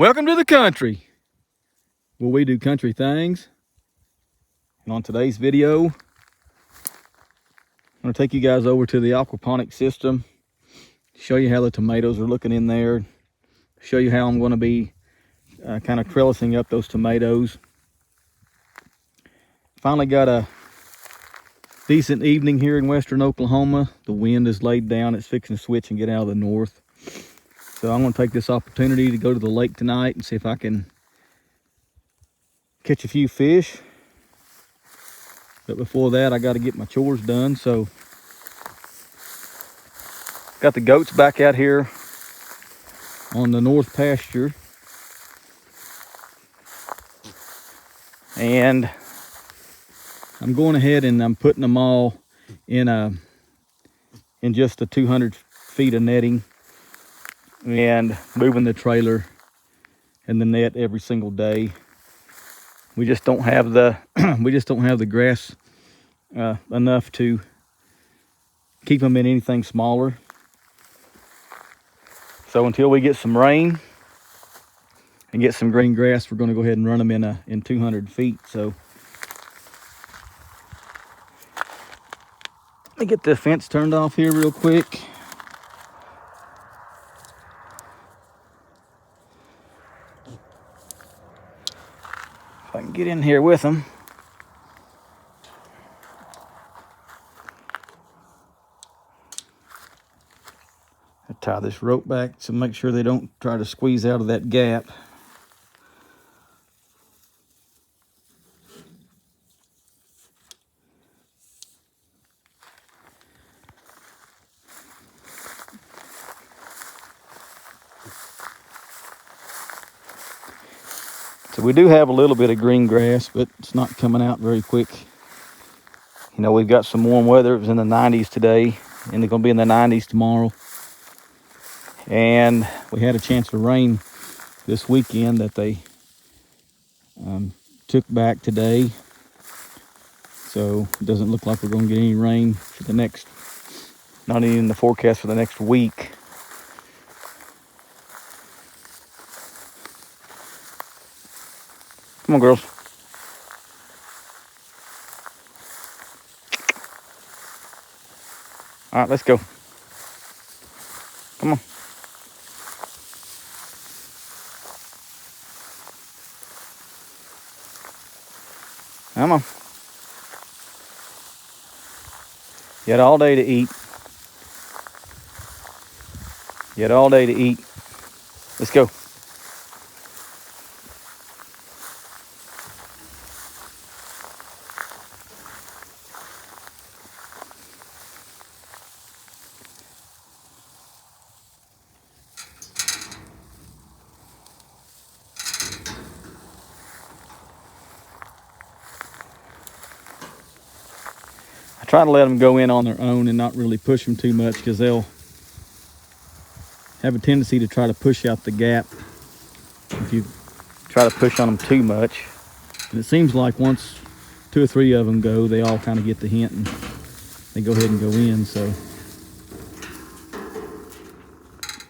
Welcome to the country, where we do country things. And on today's video, I'm going to take you guys over to the aquaponic system, show you how the tomatoes are looking in there, show you how I'm going to be kind of trellising up those tomatoes. Finally got a decent evening here in western Oklahoma. The wind is laid down. It's fixing to switch and get out of the north. So I'm going to take this opportunity to go to the lake tonight and see if I can catch a few fish. But before that, I got to get my chores done. So got the goats back out here on the north pasture. And I'm going ahead and I'm putting them all in just a 200 feet of netting and moving the trailer and the net every single day. We just don't have the grass enough to keep them in anything smaller. So until we get some rain and get some green grass, we're going to go ahead and run them in 200 feet. So let me get the fence turned off here real quick. If I can get in here with them. I tie this rope back to make sure they don't try to squeeze out of that gap. So we do have a little bit of green grass, but it's not coming out very quick. You know, we've got some warm weather. It was in the 90s today, and it's going to be in the 90s tomorrow. And we had a chance of rain this weekend that they took back today. So it doesn't look like we're going to get any rain for the next, not even the forecast for the next week. Come on, girls. All right, let's go. Come on. Come on. You had all day to eat. You had all day to eat. Let's go. Try to let them go in on their own and not really push them too much, because they'll have a tendency to try to push out the gap if you try to push on them too much. And it seems like once 2 or 3 of them go, they all kind of get the hint and they go ahead and go in. So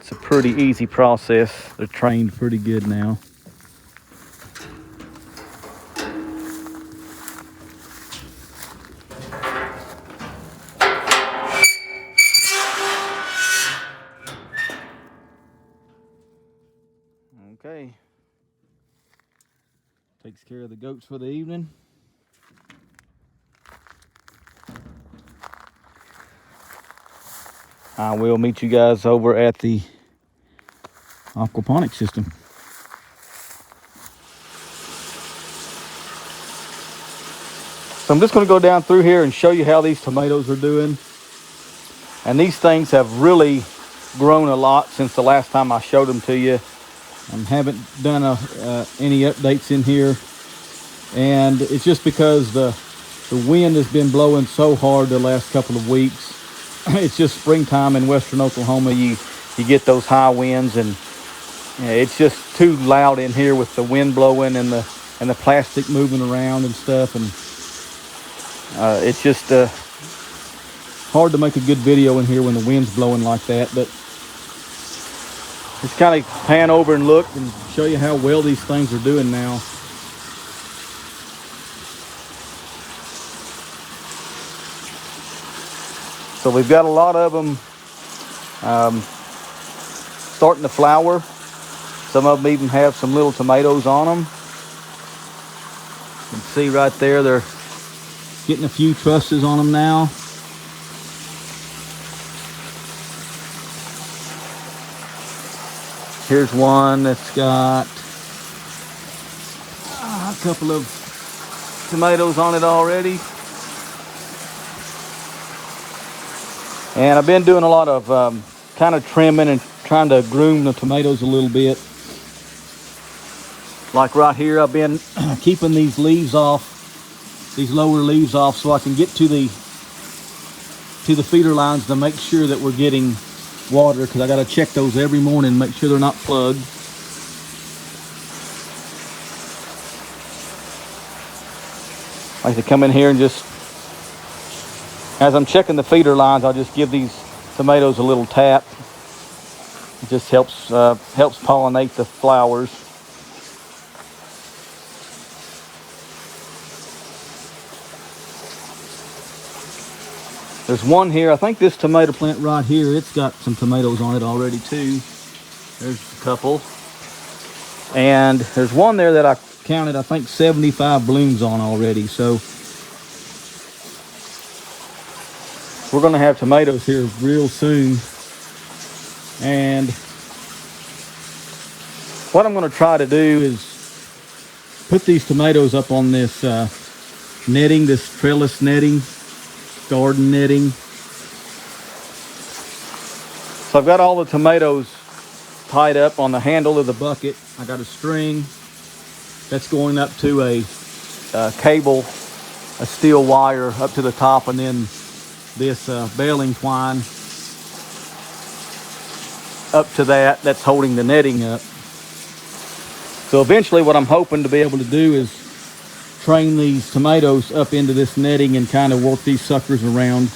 it's a pretty easy process. They're trained pretty good now. Okay, takes care of the goats for the evening. I will meet you guys over at the aquaponic system. So I'm just going to go down through here and show you how these tomatoes are doing. And these things have really grown a lot since the last time I showed them to you. I haven't done any updates in here, and it's just because the wind has been blowing so hard the last couple of weeks. It's just springtime in western Oklahoma. You get those high winds, and it's just too loud in here with the wind blowing and the plastic moving around and stuff, and it's just hard to make a good video in here when the wind's blowing like that. But Just kind of pan over and look and show you how well these things are doing now. So we've got a lot of them starting to flower. Some of them even have some little tomatoes on them. You can see right there, they're getting a few trusses on them now. Here's one that's got a couple of tomatoes on it already. And I've been doing a lot of kind of trimming and trying to groom the tomatoes a little bit. Like right here, I've been keeping these leaves off, these lower leaves off, so I can get to the feeder lines to make sure that we're getting water, because I got to check those every morning, make sure they're not plugged. I like to come in here and just, as I'm checking the feeder lines, I'll just give these tomatoes a little tap. It just helps pollinate the flowers. There's one here, I think this tomato plant right here, it's got some tomatoes on it already too. There's a couple. And there's one there that I counted, I think 75 blooms on already. So we're gonna have tomatoes here real soon. And what I'm gonna try to do is put these tomatoes up on this netting, this trellis netting, garden netting. So I've got all the tomatoes tied up on the handle of the bucket. I got a string that's going up to a cable, a steel wire up to the top, and then this baling twine up to that's holding the netting up. So eventually what I'm hoping to be able to do is train these tomatoes up into this netting and kind of work these suckers around.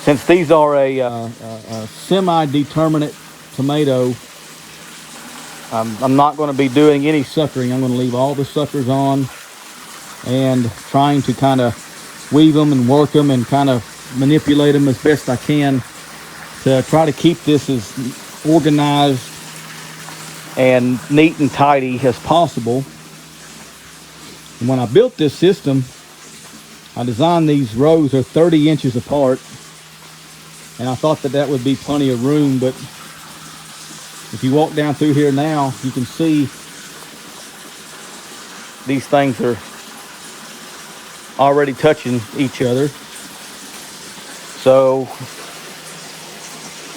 Since these are a semi-determinate tomato, I'm not going to be doing any suckering. I'm going to leave all the suckers on and trying to kind of weave them and work them and kind of manipulate them as best I can to try to keep this as organized and neat and tidy as possible. And when I built this system, I designed these rows are 30 inches apart, and I thought that would be plenty of room. But if you walk down through here now, you can see these things are already touching each other. So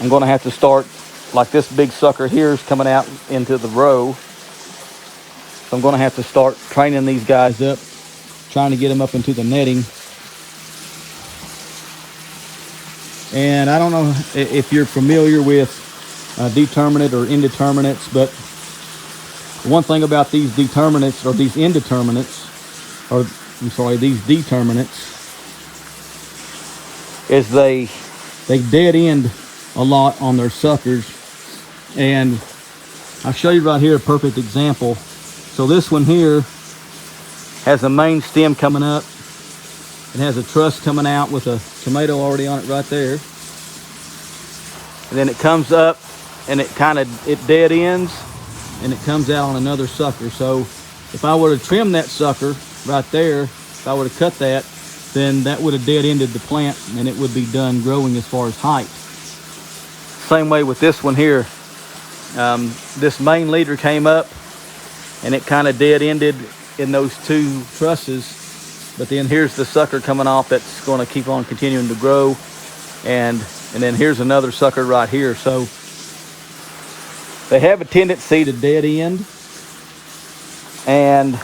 I'm going to have to start, like this big sucker here is coming out into the row. So I'm going to have to start training these guys up, trying to get them up into the netting. And I don't know if you're familiar with determinate or indeterminates, but one thing about these determinates, or these indeterminates, or I'm sorry, these determinates, is they dead end a lot on their suckers. And I'll show you right here a perfect example. So this one here has a main stem coming up. It has a truss coming out with a tomato already on it right there. And then it comes up and it dead ends and it comes out on another sucker. So if I were to trim that sucker right there, if I were to cut that, then that would have dead ended the plant and it would be done growing as far as height. Same way with this one here. This main leader came up and it kind of dead ended in those two trusses, but then here's the sucker coming off that's going to keep on continuing to grow, and then here's another sucker right here. So they have a tendency to dead end, and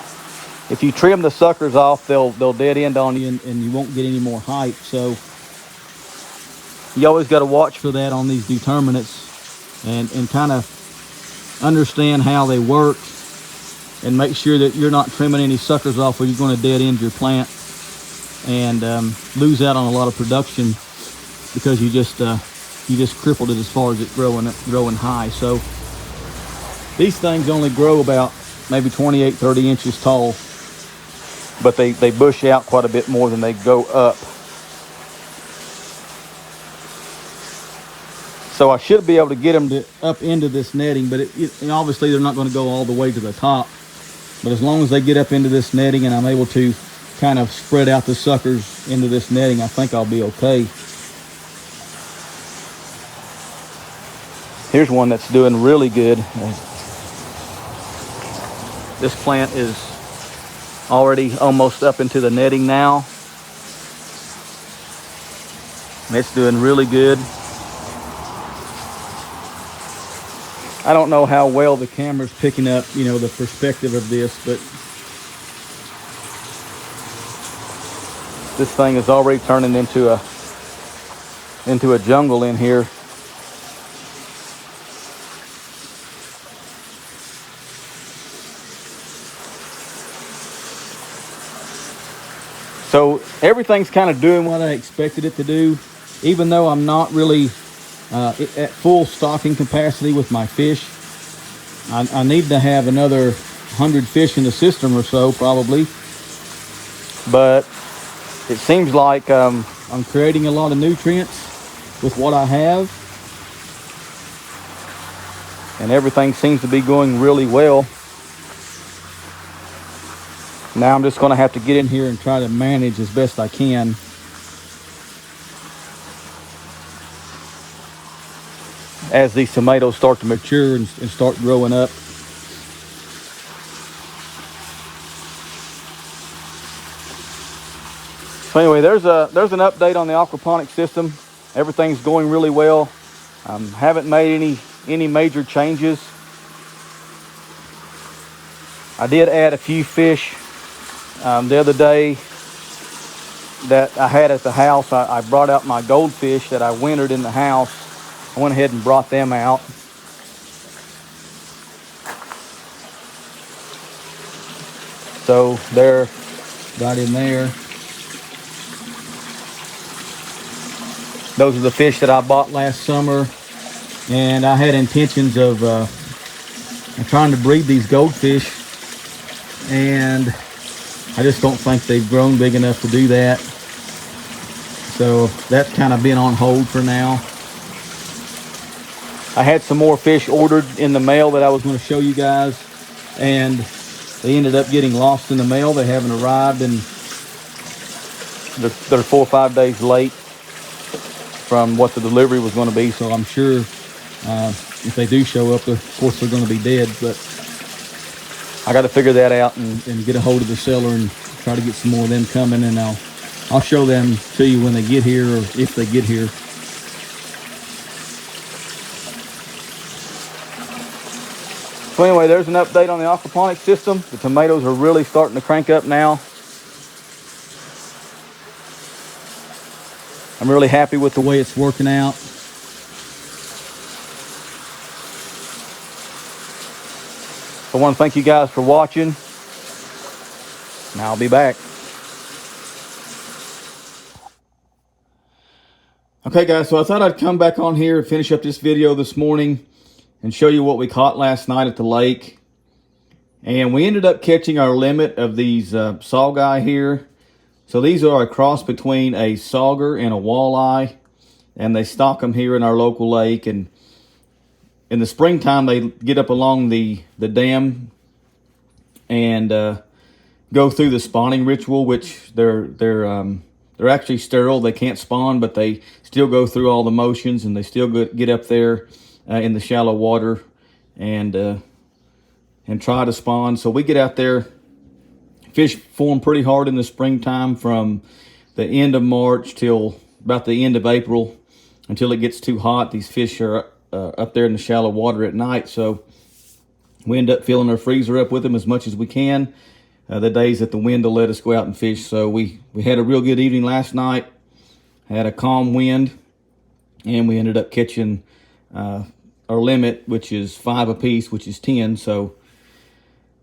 if you trim the suckers off, they'll dead end on you, and you won't get any more height. So you always got to watch for that on these determinants, and kind of understand how they work, and make sure that you're not trimming any suckers off, or you're going to dead end your plant and lose out on a lot of production because you just you just crippled it as far as it growing high. So these things only grow about maybe 28, 30 inches tall, but they bush out quite a bit more than they go up. So I should be able to get them up into this netting, but obviously they're not going to go all the way to the top. But as long as they get up into this netting and I'm able to kind of spread out the suckers into this netting, I think I'll be okay. Here's one that's doing really good. This plant is already almost up into the netting now. And it's doing really good. I don't know how well the camera's picking up, you know, the perspective of this, but this thing is already turning into a jungle in here. So everything's kind of doing what I expected it to do, even though I'm not really at full stocking capacity with my fish. I need to have another 100 fish in the system or so, probably. But it seems like I'm creating a lot of nutrients with what I have. And everything seems to be going really well. Now I'm just going to have to get in here and try to manage as best I can. As these tomatoes start to mature and start growing up. So anyway, there's an update on the aquaponic system. Everything's going really well. Haven't made any major changes. I did add a few fish the other day that I had at the house. I brought out my goldfish that I wintered in the house. I went ahead and brought them out. So they're right in there. Those are the fish that I bought last summer. And I had intentions of trying to breed these goldfish. And I just don't think they've grown big enough to do that. So that's kind of been on hold for now. I had some more fish ordered in the mail that I was going to show you guys, and they ended up getting lost in the mail. They haven't arrived, and they're 4 or 5 days late from what the delivery was going to be. So I'm sure if they do show up, of course they're going to be dead. But I got to figure that out and get a hold of the seller and try to get some more of them coming, and I'll show them to you when they get here, or if they get here. So anyway, there's an update on the aquaponic system. The tomatoes are really starting to crank up now. I'm really happy with the way it's working out. I want to thank you guys for watching. Now I'll be back. Okay guys, so I thought I'd come back on here and finish up this video this morning and show you what we caught last night at the lake. And we ended up catching our limit of these saugeye here. So these are a cross between a sauger and a walleye, and they stock them here in our local lake. And in the springtime, they get up along the dam and go through the spawning ritual, which they're actually sterile. They can't spawn, but they still go through all the motions, and they still get up there in the shallow water and try to spawn. So we get out there. Fish form pretty hard in the springtime from the end of March till about the end of April, until it gets too hot. These fish are up there in the shallow water at night, so we end up filling our freezer up with them as much as we can the days that the wind will let us go out and fish. So we had a real good evening last night, had a calm wind, and we ended up catching our limit, which is 5 apiece, which is 10. So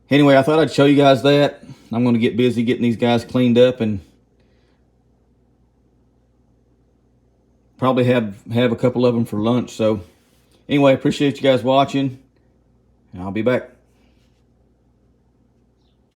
anyway, I thought I'd show you guys that. I'm going to get busy getting these guys cleaned up and probably have a couple of them for lunch. So anyway, appreciate you guys watching, and I'll be back.